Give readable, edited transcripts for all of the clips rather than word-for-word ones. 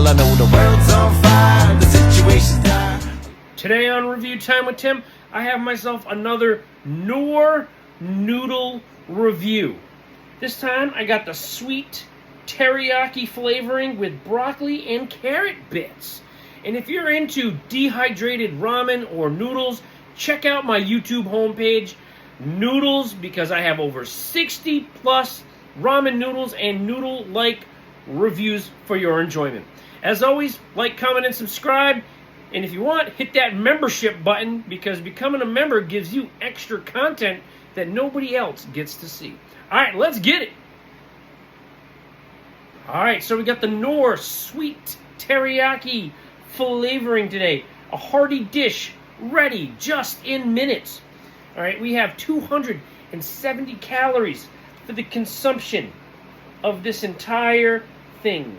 I know the world's on fire, the situation's dire. Today on Review Time with Tim, I have myself another Knorr noodle review. This time I got the sweet teriyaki flavoring with broccoli and carrot bits. And if you're into dehydrated ramen or noodles, check out my YouTube homepage, Noodles, because I have over 60 plus ramen noodles and noodle-like reviews for your enjoyment. As always, like, comment, and subscribe. And if you want, hit that membership button, because becoming a member gives you extra content that nobody else gets to see. All right, let's get it. All right, so we got the Knorr sweet teriyaki flavoring today. A hearty dish ready just in minutes. All right, we have 270 calories for the consumption of this entire thing.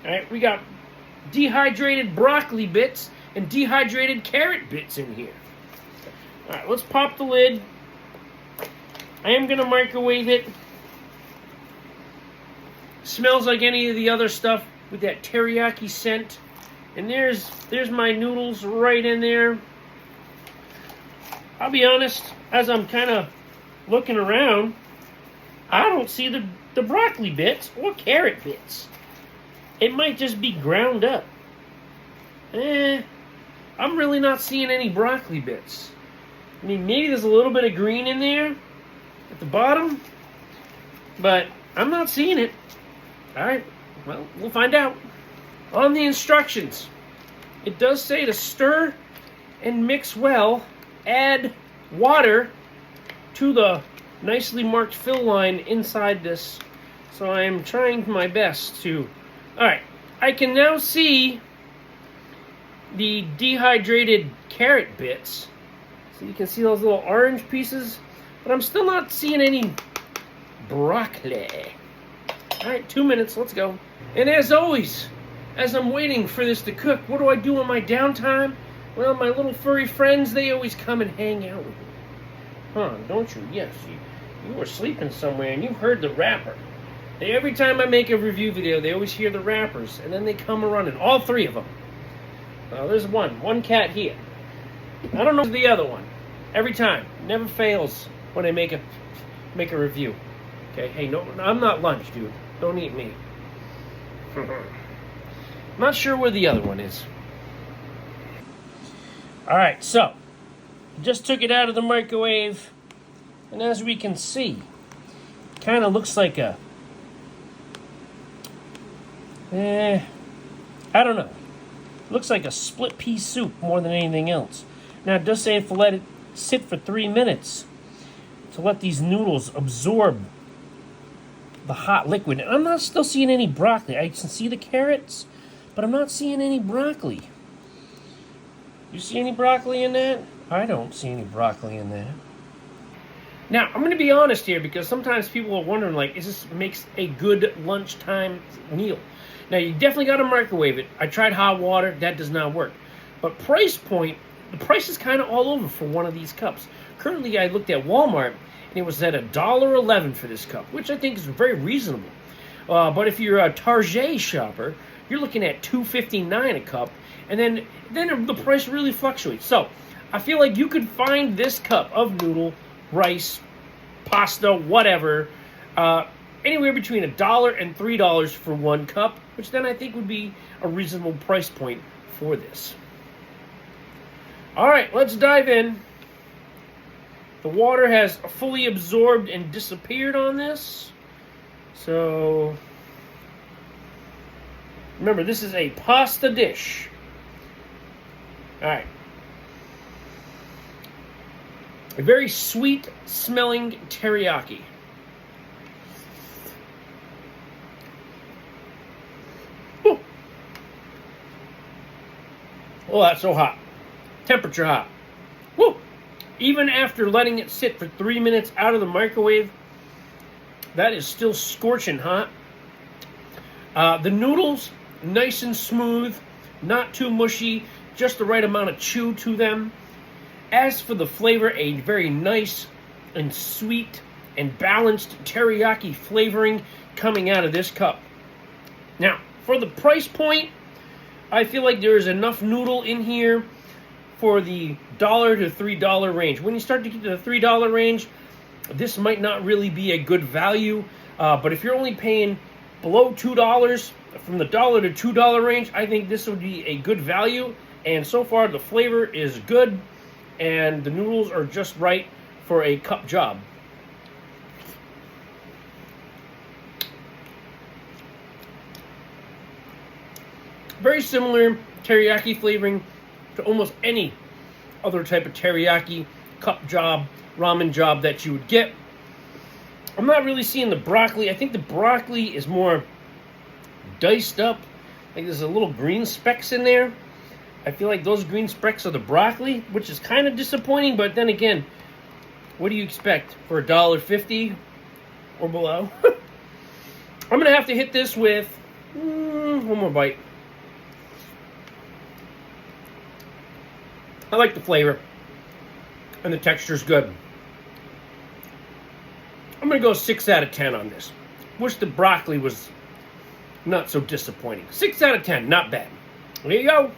All right, we got dehydrated broccoli bits and dehydrated carrot bits in here. All right, let's pop the lid. I am going to microwave it. Smells like any of the other stuff with that teriyaki scent. And there's my noodles right in there. I'll be honest, as I'm kind of looking around, I don't see the broccoli bits or carrot bits. It might just be ground up. I'm really not seeing any broccoli bits. I mean, maybe there's a little bit of green in there at the bottom, but I'm not seeing it. All right, well, we'll find out. On the instructions, it does say to stir and mix well, add water to the nicely marked fill line inside this. So I am trying my best to... All right, I can now see the dehydrated carrot bits. So you can see those little orange pieces, but I'm still not seeing any broccoli. All right, 2 minutes, let's go. And as always, as I'm waiting for this to cook, what do I do on my downtime? Well, my little furry friends, they always come and hang out with me. Huh, don't you? Yes, you were sleeping somewhere and you heard the rapper. Every time I make a review video, they always hear the rappers, and then they come running, all three of them. There's one cat here. I don't know the other one. Every time, never fails when I make a review. Okay, hey, no, I'm not lunch, dude. Don't eat me. Not sure where the other one is. All right, so just took it out of the microwave, and as we can see, kind of looks like a I don't know. Looks like a split pea soup more than anything else. Now, it does say to let it sit for 3 minutes to let these noodles absorb the hot liquid. And I'm not still seeing any broccoli. I can see the carrots, but I'm not seeing any broccoli. You see any broccoli in that? I don't see any broccoli in that. Now, I'm going to be honest here, because sometimes people are wondering, like, is this makes a good lunchtime meal? Now, you definitely got to microwave it. I tried hot water. That does not work. But price point, the price is kind of all over for one of these cups. Currently, I looked at Walmart, and it was at $1.11 for this cup, which I think is very reasonable. But if you're a Target shopper, you're looking at $2.59 a cup, and then the price really fluctuates. So, I feel like you could find this cup of noodle, rice, pasta, whatever, anywhere between $1 and $3 for one cup, which then I think would be a reasonable price point for this. All right, let's dive in. The water has fully absorbed and disappeared on this. So, remember, this is a pasta dish. All right. A very sweet smelling teriyaki. Whew. Oh, that's so hot. Temperature hot. Woo! Even after letting it sit for 3 minutes out of the microwave, that is still scorching hot. The noodles, nice and smooth, not too mushy, just the right amount of chew to them. As for the flavor, a very nice and sweet and balanced teriyaki flavoring coming out of this cup. Now, For the price point, I feel like there is enough noodle in here for the $1 to $3 range. When you start to get to the $3 range, this might not really be a good value. But if you're only paying below $2, from the $1 to $2 range, I think this would be a good value. And so far, the flavor is good, and the noodles are just right for a cup job. Very similar teriyaki flavoring to almost any other type of teriyaki cup job, ramen job that you would get. I'm not really seeing the broccoli. I think the broccoli is more diced up. I think there's a little green specks in there. I feel like those green specks are the broccoli, which is kind of disappointing, but then again, what do you expect for $1.50 or below? I'm going to have to hit this with one more bite. I like the flavor, and the texture's good. I'm going to go 6 out of 10 on this. Wish the broccoli was not so disappointing. 6 out of 10, not bad. There you go.